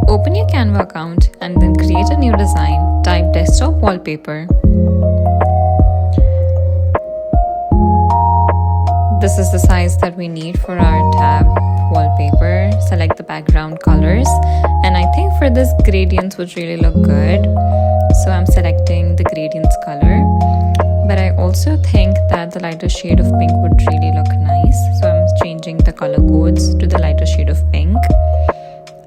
Open your Canva account and then create a new design. Type desktop wallpaper. This is the size that we need for our tab wallpaper. Select the background colors, and I think for this gradients would really look good. So I'm selecting the gradients color, but I also think that the lighter shade of pink would really look nice. So I'm changing the color codes to the lighter shade of pink,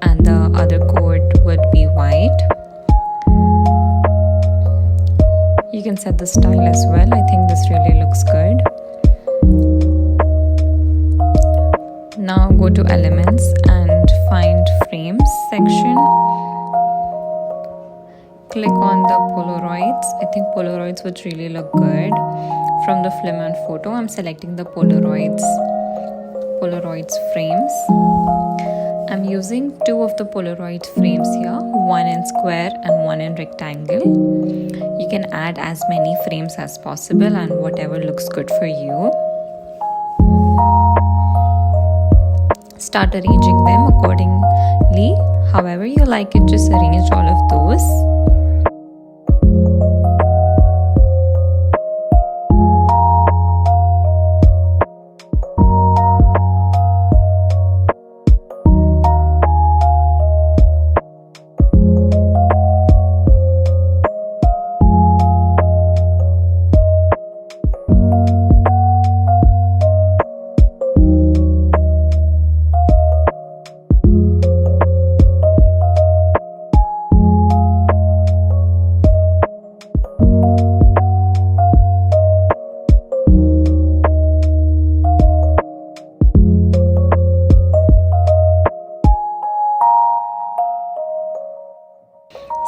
and the other code would be white. You can set the style as well. I think this really looks good. Now go to elements and find frames section. Click on the polaroids. I think polaroids would really look good. From the film and photo, I'm selecting the polaroids frames. I'm using 2 of the polaroid frames here, one in square and one in rectangle. You can add as many frames as possible and whatever looks good for you. Start arranging them accordingly. However you like it, just arrange all of those.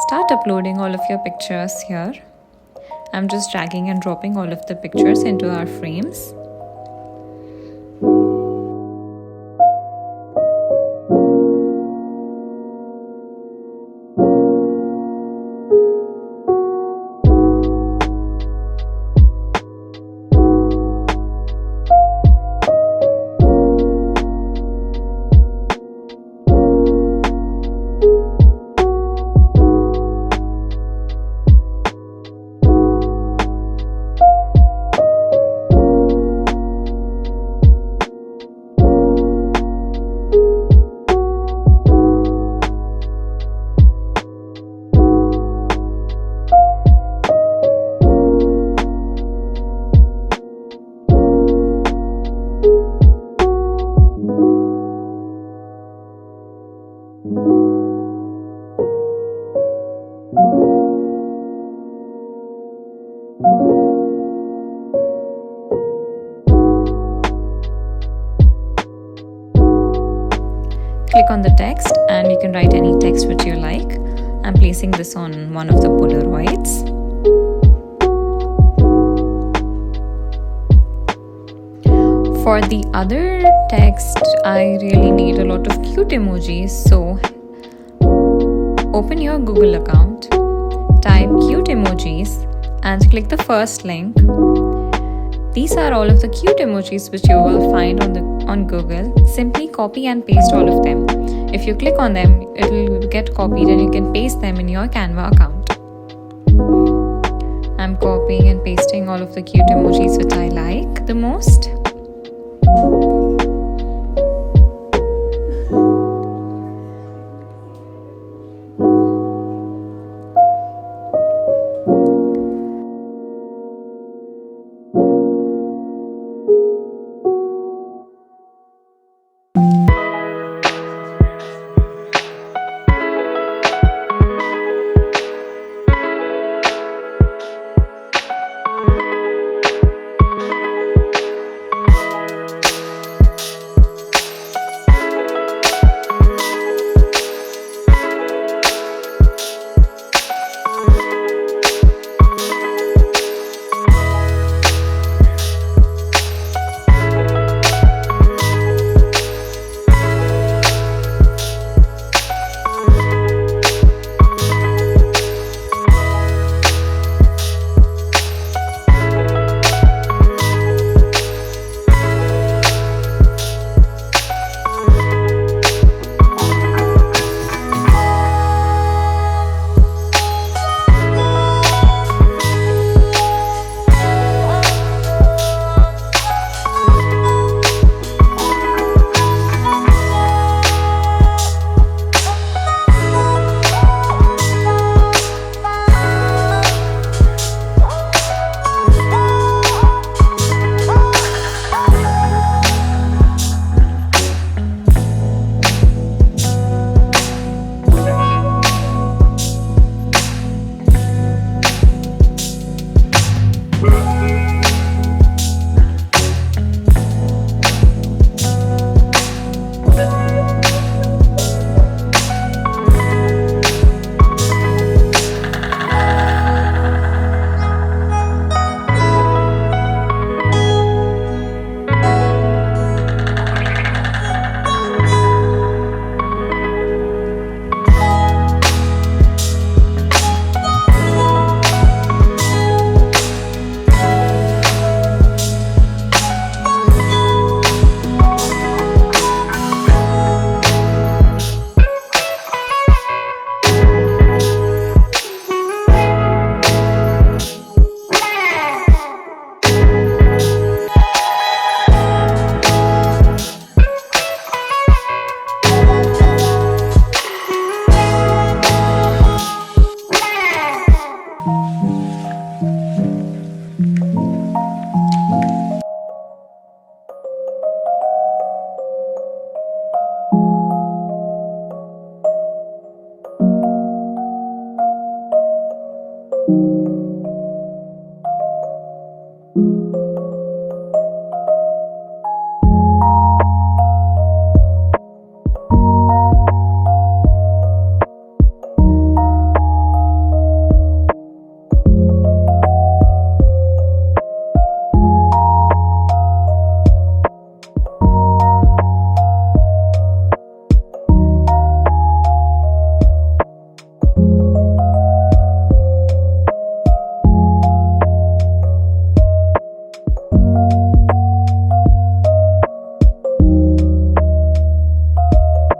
Start uploading all of your pictures here. I'm just dragging and dropping all of the pictures into our frames. Click on the text and you can write any text which you like. I'm placing this on one of the polaroids. For the other text, I really need a lot of cute emojis, so open your Google account, type cute emojis and click the first link. These are all of the cute emojis which you will find on Google. Simply copy and paste all of them. If you click on them, it will get copied and you can paste them in your Canva account. I'm copying and pasting all of the cute emojis which I like the most. you.